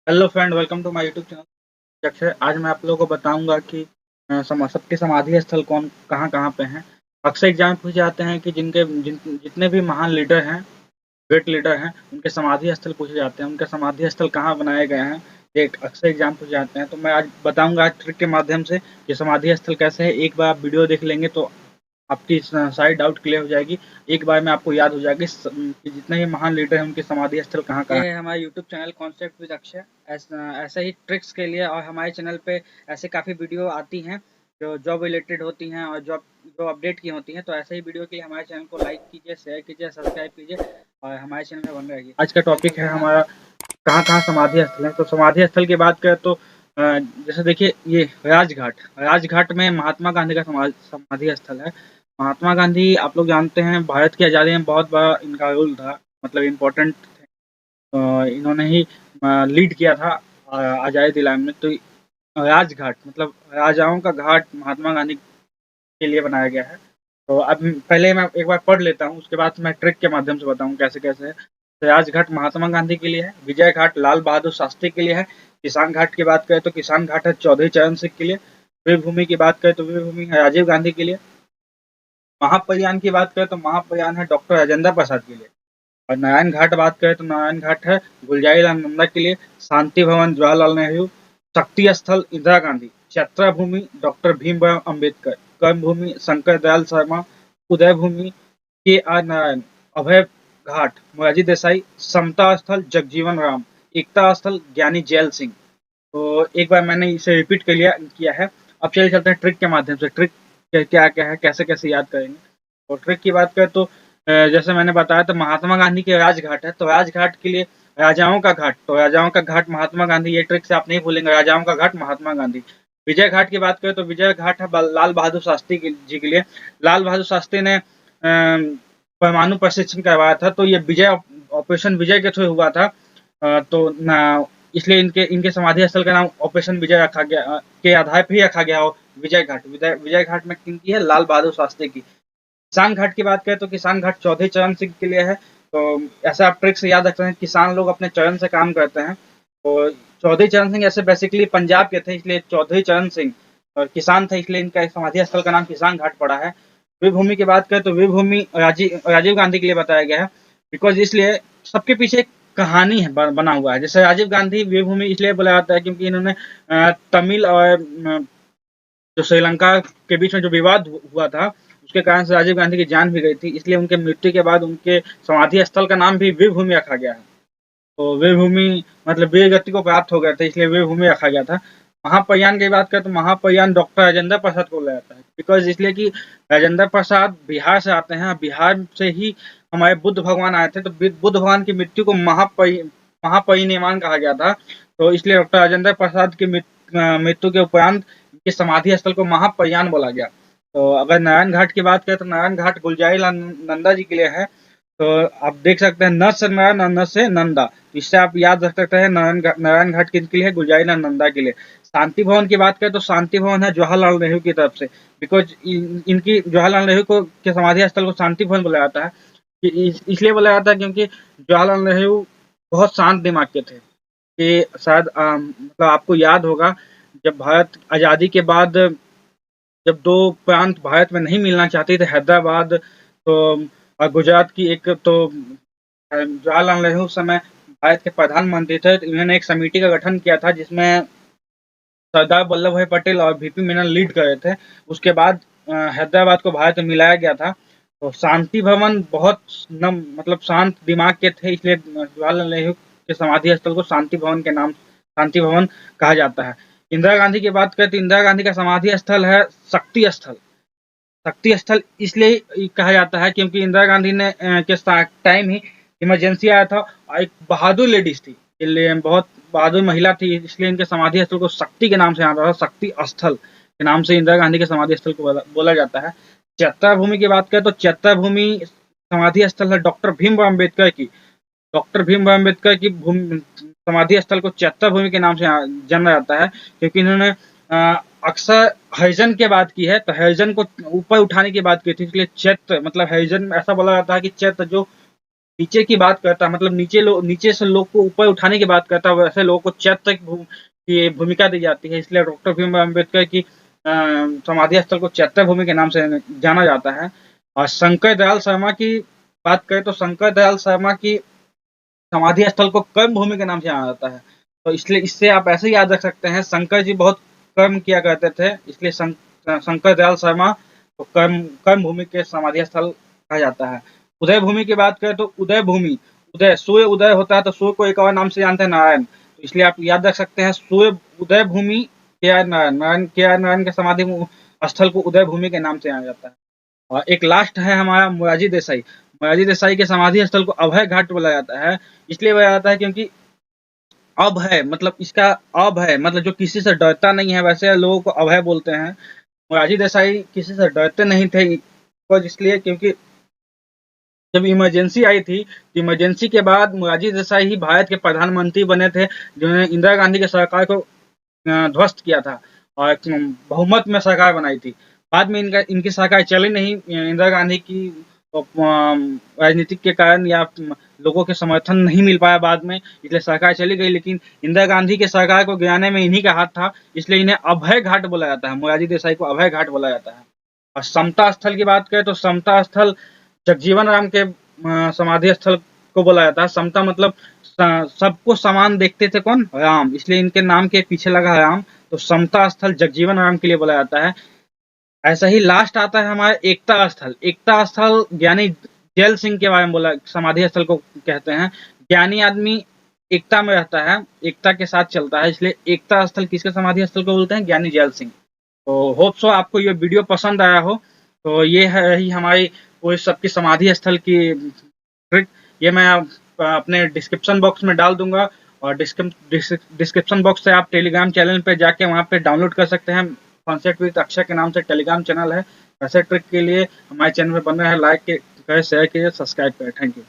Hello friend, welcome to my YouTube channel Akshay. आज मैं आप लोगों को बताऊंगा कि सबके समाधि स्थल कौन कहाँ कहाँ पे हैं। अक्सर एग्जाम में पूछे जाते हैं कि जितने भी महान लीडर हैं, ग्रेट लीडर हैं, उनके समाधि स्थल पूछे जाते हैं। उनके समाधि स्थल कहाँ बनाए गए हैं, ये अक्सर एग्जाम पूछे जाते हैं। तो मैं आज बताऊंगा, आज ट्रिक के माध्यम से कि समाधि स्थल कैसे है। एक बार आप वीडियो देख लेंगे तो आपकी सारी डाउट क्लियर हो जाएगी। एक बार में आपको याद हो जाएगी कि जितने भी महान लीडर हैं उनके समाधि स्थल कहाँ कहाँ। ये है हमारा YouTube channel concept with Akshay. ऐसे ही ट्रिक्स के लिए और हमारे चैनल पे ऐसे काफ़ी वीडियो आती हैं जो जॉब रिलेटेड होती हैं और जॉब जो अपडेट की होती हैं। तो ऐसे ही वीडियो के लिए हमारे चैनल को लाइक कीजिए, शेयर कीजिए, सब्सक्राइब कीजिए और हमारे चैनल में बन रहिए। आज का टॉपिक है हमारा कहाँ कहाँ समाधि स्थल है। तो समाधि स्थल की बात करें तो जैसे देखिए, ये राजघाट राजघाट में महात्मा गांधी का समाधि स्थल है। महात्मा गांधी, आप लोग जानते हैं, भारत की आज़ादी में बहुत बड़ा इनका रोल था, मतलब इम्पोर्टेंट। इन्होंने ही लीड किया था आज़ादी दिलाने में। तो राजघाट मतलब राजाओं का घाट महात्मा गांधी के लिए बनाया गया है। तो अब पहले मैं एक बार पढ़ लेता हूँ, उसके बाद मैं ट्रिक के माध्यम से बताऊँ कैसे कैसे है। तो राजघाट महात्मा गांधी के लिए है, विजय घाट लाल बहादुर शास्त्री के लिए है, किसान घाट की बात करें तो किसान घाट है चौधरी चरण सिंह के लिए, वीरभूमि की बात करें तो वीरभूमि है राजीव गांधी के लिए, महाप्रयाण की बात करें तो महाप्रयाण है डॉक्टर राजेंद्र प्रसाद के लिए, और नारायण घाट बात करें तो नारायण घाट है गुलजारीलाल नंदा के लिए, शांति भवन जवाहरलाल नेहरू, शक्ति स्थल इंदिरा गांधी, यात्रा भूमि डॉक्टर भीमराव अंबेडकर, कर्म भूमि शंकर दयाल शर्मा, उदय भूमि के आर नारायण, अभय घाट मोरारजी देसाई, समता स्थल जगजीवन राम, एकता स्थल ज्ञानी जैल सिंह। तो एक बार मैंने इसे रिपीट कर लिया किया है। अब चलिए चलते हैं ट्रिक के माध्यम से। ट्रिक क्या क्या है, कैसे कैसे याद करेंगे। और ट्रिक की बात करें तो जैसे मैंने बताया, तो महात्मा गांधी के राजघाट है, तो राजघाट के लिए राजाओं का घाट, तो राजाओं का घाट महात्मा गांधी। ये ट्रिक से आप नहीं भूलेंगे, राजाओं का घाट महात्मा गांधी। विजय घाट की बात करें तो विजय घाट है लाल बहादुर शास्त्री जी के लिए। लाल बहादुर शास्त्री ने परमाणु प्रशिक्षण करवाया था, तो ये विजय ऑपरेशन विजय के थ्रू हुआ था। तो इसलिए इनके इनके समाधि स्थल का नाम ऑपरेशन विजय रखा गया, के आधार पर ही रखा गया हो विजय घाट। विजय घाट में किनकी है? लाल बहादुर शास्त्री की। किसान घाट की बात करें तो किसान घाट चौधरी चरण सिंह के लिए है। तो ऐसा आप ट्रिक से याद रख सकते हैं, किसान लोग अपने चरण से काम करते हैं। तो चौधरी चरण सिंह ऐसे बेसिकली पंजाब के थे, इसलिए चौधरी चरण सिंह, और किसान थे इसलिए इनका समाधि स्थल का नाम किसान घाट पड़ा है। वीरभूमि की बात करें तो वीरभूमि राजीव गांधी के लिए बताया गया है, बिकॉज इसलिए सबके पीछे एक कहानी है बना हुआ है। जैसे राजीव गांधी वीरभूमि इसलिए बोला जाता है क्योंकि इन्होंने तमिल और जो श्रीलंका के बीच में जो विवाद हुआ था, उसके कारण से राजीव गांधी की जान भी गई थी, इसलिए उनके मृत्यु के बाद उनके समाधि स्थल का नाम भी वीरभूमि रखा गया है। तो वीरभूमि मतलब वीर गति को प्राप्त हो गए थे, इसलिए वीरभूमि रखा गया था। महाप्रयाण की बात करें तो महाप्रयाण डॉक्टर राजेंद्र प्रसाद को बोला जाता है, बिकॉज इसलिए कि राजेंद्र प्रसाद बिहार से आते हैं, बिहार से ही हमारे बुद्ध भगवान आए थे। तो बुद्ध भगवान की मृत्यु को महापरिनिर्वाण कहा गया था। तो इसलिए डॉक्टर राजेंद्र प्रसाद की मृत्यु के उपरांत के समाधि स्थल को महाप्रयाण बोला गया। तो अगर नारायण घाट की बात करें तो नारायण घाट गुलजारीलाल नंदा जी के लिए है। तो आप देख सकते हैं, न से नारायण और न से नंदा, इससे आप याद रख सकते हैं नारायण घाट किसके लिए है? गुलजारीलाल नंदा के लिए। शांति भवन की बात करें तो शांति भवन है जवाहरलाल नेहरू की तरफ से, बिकॉज इनकी जवाहरलाल नेहरू को के समाधि स्थल को शांति भवन बोला जाता है। इसलिए बोला जाता है क्योंकि जवाहरलाल नेहरू बहुत शांत दिमाग के थे। कि शायद मतलब आपको याद होगा, जब भारत आज़ादी के बाद जब दो प्रांत भारत में नहीं मिलना चाहते थे, हैदराबाद तो और गुजरात की, एक तो जवाहरलाल नेहरू उस समय भारत के प्रधानमंत्री थे। तो इन्होंने एक समिति का गठन किया था जिसमें सरदार वल्लभ भाई पटेल और वीपी मेनन लीड कर रहे थे। उसके बाद हैदराबाद को भारत में मिलाया गया था। तो शांति भवन बहुत मतलब शांत दिमाग के थे, इसलिए जवाहरलाल नेहरू के समाधि स्थल को शांति भवन के नाम शांति भवन कहा जाता है। इंदिरा गांधी की बात करें तो इंदिरा गांधी का समाधि स्थल है शक्ति स्थल। शक्ति स्थल इसलिए कहा जाता है क्योंकि इंदिरा गांधी ने के टाइम ही इमरजेंसी आया था और एक बहादुर लेडीज थी, इसलिए बहुत बहादुर महिला थी, इसलिए इनके समाधि स्थल को शक्ति के नाम से आता था। शक्ति स्थल के नाम से इंदिरा गांधी के समाधि स्थल को बोला जाता है। चैत्य भूमि की बात करें तो चैत्य भूमि समाधि स्थल है डॉक्टर भीमराव अम्बेडकर की। डॉक्टर भीमराव अम्बेडकर की समाधि स्थल को चैत्य भूमि के नाम से जाना जाता है क्योंकि इन्होंने अक्सर हरिजन की बात की है, तो हरिजन को ऊपर उठाने की बात की थी, इसलिए चैत्य मतलब हरिजन, ऐसा बोला जाता है कि चैत्य जो नीचे की बात करता है, मतलब नीचे से लोग को ऊपर उठाने की बात करता है, वैसे लोगों को चैत्य की भूमिका दी जाती है। इसलिए डॉक्टर भीमराव अम्बेडकर की समाधि स्थल को चैत्य भूमि के नाम से जाना जाता है। और शंकर दयाल शर्मा की बात करें तो शंकर दयाल शर्मा की समाधि स्थल को कर्म भूमि के नाम से जाना जाता है। तो इसलिए इससे आप ऐसे ही याद रख सकते हैं, शंकर जी बहुत कर्म किया करते थे, इसलिए शंकर दयाल शर्मा को कर्म भूमि के समाधि स्थल कहा जाता है। उदय भूमि की बात करें तो उदय भूमि, उदय सूर्य उदय होता है तो सूर्य को एक और नाम से जानते हैं नारायण, तो इसलिए आप याद रख सकते हैं सूर्य उदय भूमि के आर नारायण, के आर नारायण के समाधि स्थल को उदय भूमि के नाम से जाना जाता है। और एक लास्ट है हमारा मोरारजी देसाई। मोरारजी देसाई के समाधि स्थल को अभय घाट बोला जाता है, इसलिए बोला जाता है क्योंकि अभय मतलब इसका अभय मतलब जो किसी से डरता नहीं है, वैसे लोगों को अभय बोलते हैं। मोरारजी देसाई किसी से डरते नहीं थे, इसलिए क्योंकि जब इमरजेंसी आई थी, इमरजेंसी के बाद मोरारजी देसाई ही भारत के प्रधानमंत्री बने थे, जिन्होंने इंदिरा गांधी की सरकार को ध्वस्त किया था और बहुमत में सरकार बनाई थी। बाद में इनकी सरकार चली नहीं, इंदिरा गांधी की राजनीतिक के कारण या लोगों के समर्थन नहीं मिल पाया बाद में, इसलिए सरकार चली गई। लेकिन इंदिरा गांधी के सरकार को गिराने में इन्हीं का हाथ था, इसलिए इन्हें अभय घाट बोला जाता है, मोरारजी देसाई को अभय घाट बोला जाता है। और समता स्थल की बात करें तो समता स्थल जगजीवन राम के समाधि स्थल को बोला जाता है। समता मतलब सबको समान देखते थे कौन, राम, इसलिए इनके नाम के पीछे लगा राम, तो समता स्थल जगजीवन राम के लिए बोला जाता है। ऐसा ही लास्ट आता है हमारा एकता स्थल। एकता स्थल ज्ञानी जैल सिंह के बारे में बोला, समाधि स्थल को कहते हैं। ज्ञानी आदमी एकता में रहता है, एकता के साथ चलता है, इसलिए एकता स्थल किसके समाधि स्थल को बोलते हैं, ज्ञानी जैल सिंह। तो होप सो आपको ये वीडियो पसंद आया हो। तो ये है ही हमारी वो सबकी समाधि स्थल की ट्रिक, ये मैं अपने डिस्क्रिप्शन बॉक्स में डाल दूंगा, और डिस्क्रिप्शन बॉक्स से आप टेलीग्राम चैनल पे जाके वहाँ पे डाउनलोड कर सकते हैं। कॉन्सेप्ट विद अक्षय के नाम से टेलीग्राम चैनल है। ऐसे ट्रिक के लिए हमारे चैनल में बन रहा है, लाइक करें, शेयर कीजिए, सब्सक्राइब करें। Thank you.